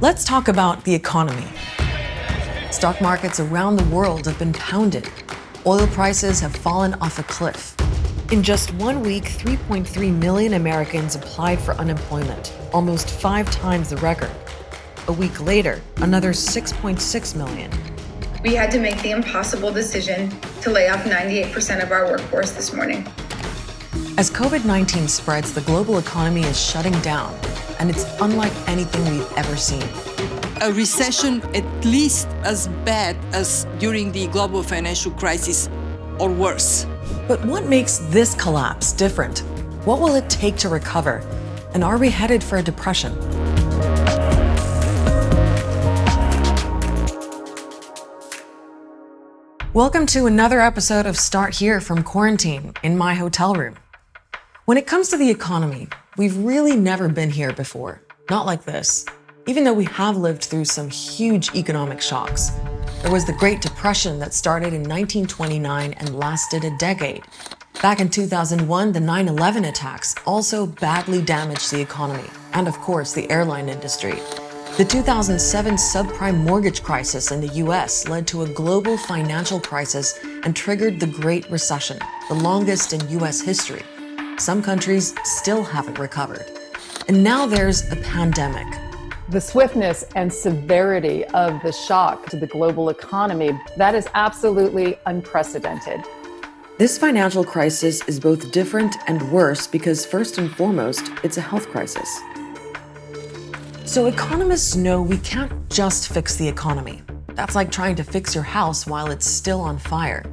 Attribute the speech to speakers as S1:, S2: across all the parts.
S1: Let's talk about the economy. Stock markets around the world have been pounded. Oil prices have fallen off a cliff. In just 1 week, 3.3 million Americans applied for unemployment, almost 5 times the record. A week later, another 6.6 million.
S2: We had to make the impossible decision to lay off 98% of our workforce this morning.
S1: As COVID-19 spreads, the global economy is shutting down, and it's unlike anything we've ever seen.
S3: A recession at least as bad as during the global financial crisis or worse.
S1: But what makes this collapse different? What will it take to recover? And are we headed for a depression? Welcome to another episode of Start Here from Quarantine in my hotel room. When it comes to the economy, we've really never been here before. Not like this. Even though we have lived through some huge economic shocks. There was the Great Depression that started in 1929 and lasted a decade. Back in 2001, the 9/11 attacks also badly damaged the economy and, of course, the airline industry. The 2007 subprime mortgage crisis in the US led to a global financial crisis and triggered the Great Recession, the longest in US history. Some countries still haven't recovered. And now there's a pandemic.
S4: The swiftness and severity of the shock to the global economy, that is absolutely unprecedented.
S1: This financial crisis is both different and worse because, first and foremost, it's a health crisis. So economists know we can't just fix the economy. That's like trying to fix your house while it's still on fire.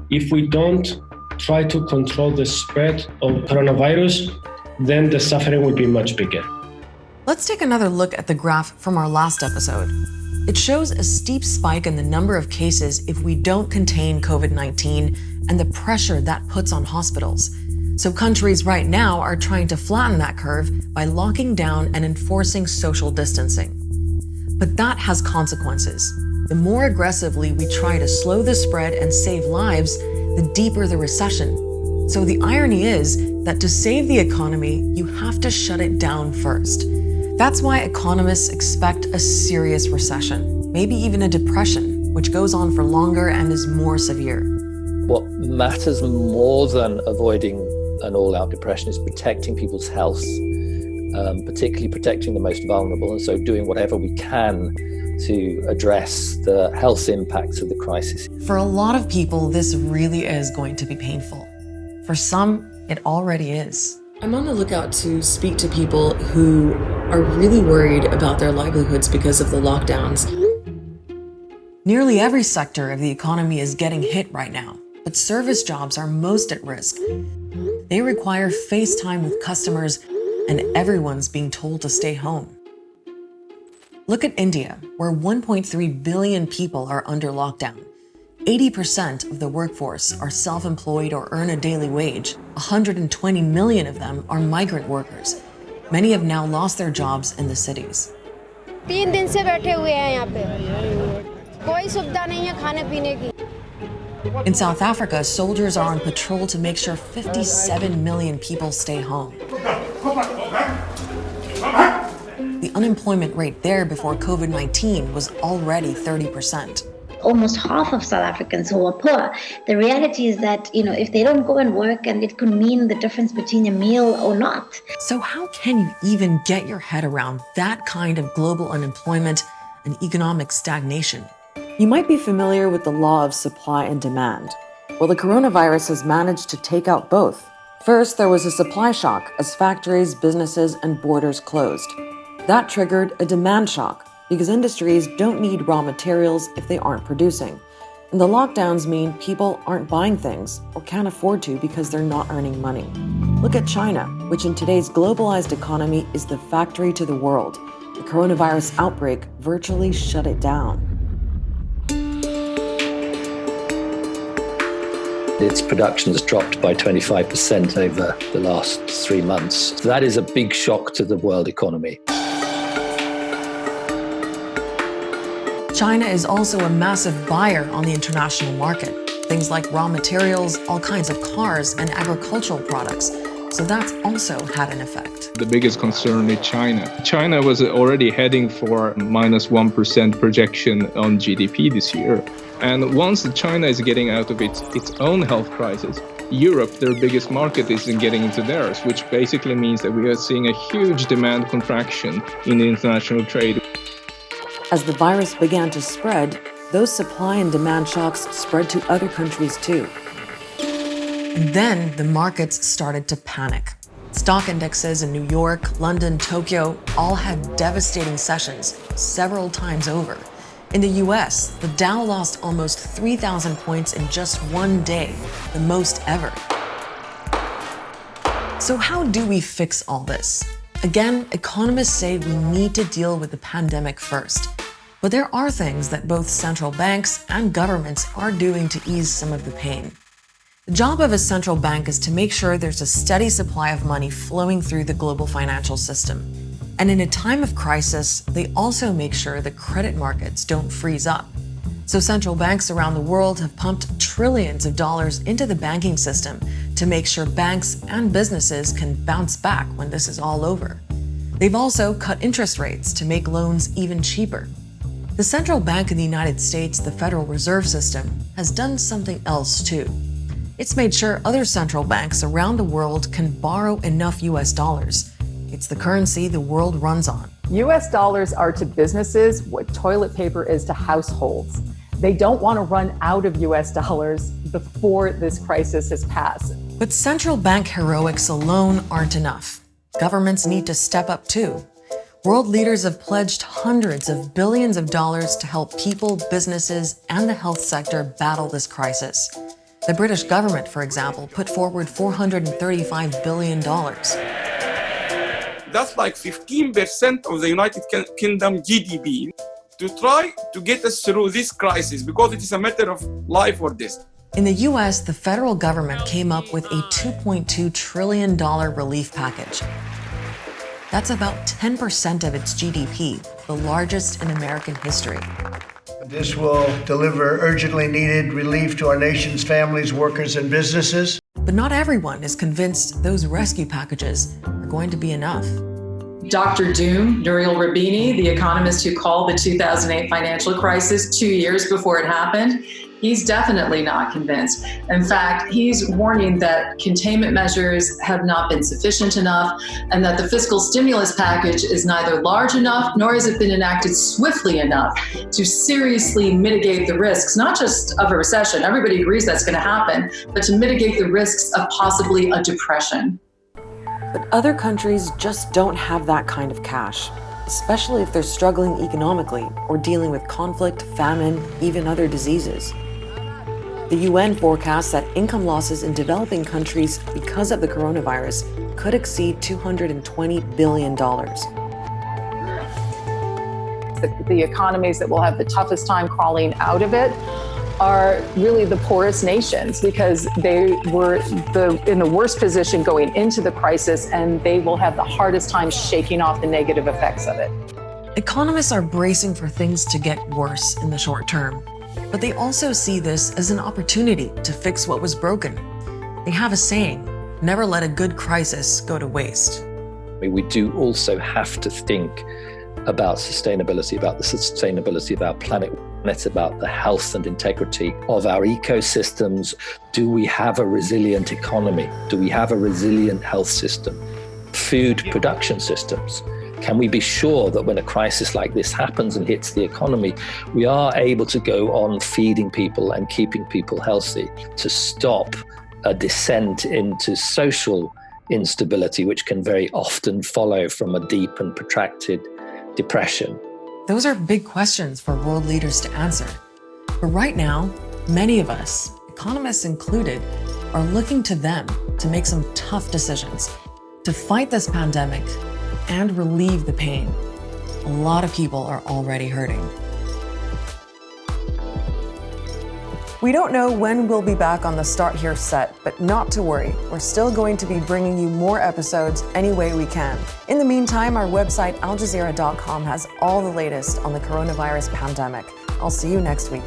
S5: If we don't try to control the spread of coronavirus, then the suffering will be much bigger.
S1: Let's take another look at the graph from our last episode. It shows a steep spike in the number of cases if we don't contain COVID-19 and the pressure that puts on hospitals. So countries right now are trying to flatten that curve by locking down and enforcing social distancing. But that has consequences. The more aggressively we try to slow the spread and save lives, the deeper the recession. So the irony is that to save the economy, you have to shut it down first. That's why economists expect a serious recession, maybe even a depression, which goes on for longer and is more severe.
S6: What matters more than avoiding an all-out depression is protecting people's health, particularly protecting the most vulnerable, and so doing whatever we can to address the health impacts of the crisis.
S1: For a lot of people, this really is going to be painful. For some, it already is. I'm on the lookout to speak to people who are really worried about their livelihoods because of the lockdowns. Nearly every sector of the economy is getting hit right now, but service jobs are most at risk. They require face time with customers, and everyone's being told to stay home. Look at India, where 1.3 billion people are under lockdown. 80% of the workforce are self-employed or earn a daily wage. 120 million of them are migrant workers. Many have now lost their jobs in the cities.
S7: 3 दिन से बैठे हुए हैं यहाँ पे कोई सुविधा नहीं है खाने पीने की.
S1: In South Africa, soldiers are on patrol to make sure 57 million people stay home. The unemployment rate there before COVID-19 was already 30%.
S8: Almost half of South Africans who are poor. The reality is that, if they don't go and work, and it could mean the difference between a meal or not.
S1: So how can you even get your head around that kind of global unemployment and economic stagnation? You might be familiar with the law of supply and demand. Well, the coronavirus has managed to take out both. First, there was a supply shock as factories, businesses, and borders closed. That triggered a demand shock, because industries don't need raw materials if they aren't producing. And the lockdowns mean people aren't buying things or can't afford to because they're not earning money. Look at China, which in today's globalized economy is the factory to the world. The coronavirus outbreak virtually shut it down.
S6: Its production has dropped by 25% over the last 3 months. So that is a big shock to the world economy.
S1: China is also a massive buyer on the international market. Things like raw materials, all kinds of cars, and agricultural products. So that's also had an effect.
S9: The biggest concern is China. China was already heading for -1% projection on GDP this year. And once China is getting out of its own health crisis, Europe, their biggest market, isn't getting into theirs, which basically means that we are seeing a huge demand contraction in the international trade.
S1: As the virus began to spread, those supply and demand shocks spread to other countries too. And then the markets started to panic. Stock indexes in New York, London, Tokyo all had devastating sessions several times over. In the US, the Dow lost almost 3,000 points in just one day, the most ever. So how do we fix all this? Again, economists say we need to deal with the pandemic first. But there are things that both central banks and governments are doing to ease some of the pain. The job of a central bank is to make sure there's a steady supply of money flowing through the global financial system. And in a time of crisis, they also make sure the credit markets don't freeze up. So central banks around the world have pumped trillions of dollars into the banking system to make sure banks and businesses can bounce back when this is all over. They've also cut interest rates to make loans even cheaper. The central bank in the United States, the Federal Reserve System, has done something else too. It's made sure other central banks around the world can borrow enough US dollars. It's the currency the world runs on.
S4: US dollars are to businesses what toilet paper is to households. They don't want to run out of US dollars before this crisis has passed.
S1: But central bank heroics alone aren't enough. Governments need to step up too. World leaders have pledged hundreds of billions of dollars to help people, businesses, and the health sector battle this crisis. The British government, for example, put forward $435 billion.
S10: That's like 15% of the United Kingdom GDP to try to get us through this crisis because it is a matter of life or death.
S1: In the US, the federal government came up with a $2.2 trillion relief package. That's about 10% of its GDP, the largest in American history.
S11: This will deliver urgently needed relief to our nation's families, workers, and businesses.
S1: But not everyone is convinced those rescue packages are going to be enough.
S12: Dr. Doom, Nouriel Roubini, the economist who called the 2008 financial crisis 2 years before it happened, he's definitely not convinced. In fact, he's warning that containment measures have not been sufficient enough and that the fiscal stimulus package is neither large enough nor has it been enacted swiftly enough to seriously mitigate the risks, not just of a recession, everybody agrees that's going to happen, but to mitigate the risks of possibly a depression.
S1: But other countries just don't have that kind of cash, especially if they're struggling economically or dealing with conflict, famine, even other diseases. The UN forecasts that income losses in developing countries because of the coronavirus could exceed $220 billion.
S4: The economies that will have the toughest time crawling out of it are really the poorest nations because they were in the worst position going into the crisis, and they will have the hardest time shaking off the negative effects of it.
S1: Economists are bracing for things to get worse in the short term, but they also see this as an opportunity to fix what was broken. They have a saying, never let a good crisis go to waste.
S6: We do also have to think about sustainability, about the sustainability of our planet. It's about the health and integrity of our ecosystems. Do we have a resilient economy? Do we have a resilient health system? Food production systems? Can we be sure that when a crisis like this happens and hits the economy, we are able to go on feeding people and keeping people healthy to stop a descent into social instability, which can very often follow from a deep and protracted depression?
S1: Those are big questions for world leaders to answer. But right now, many of us, economists included, are looking to them to make some tough decisions to fight this pandemic and relieve the pain. A lot of people are already hurting. We don't know when we'll be back on the Start Here set, but not to worry. We're still going to be bringing you more episodes any way we can. In the meantime, our website, aljazeera.com, has all the latest on the coronavirus pandemic. I'll see you next week.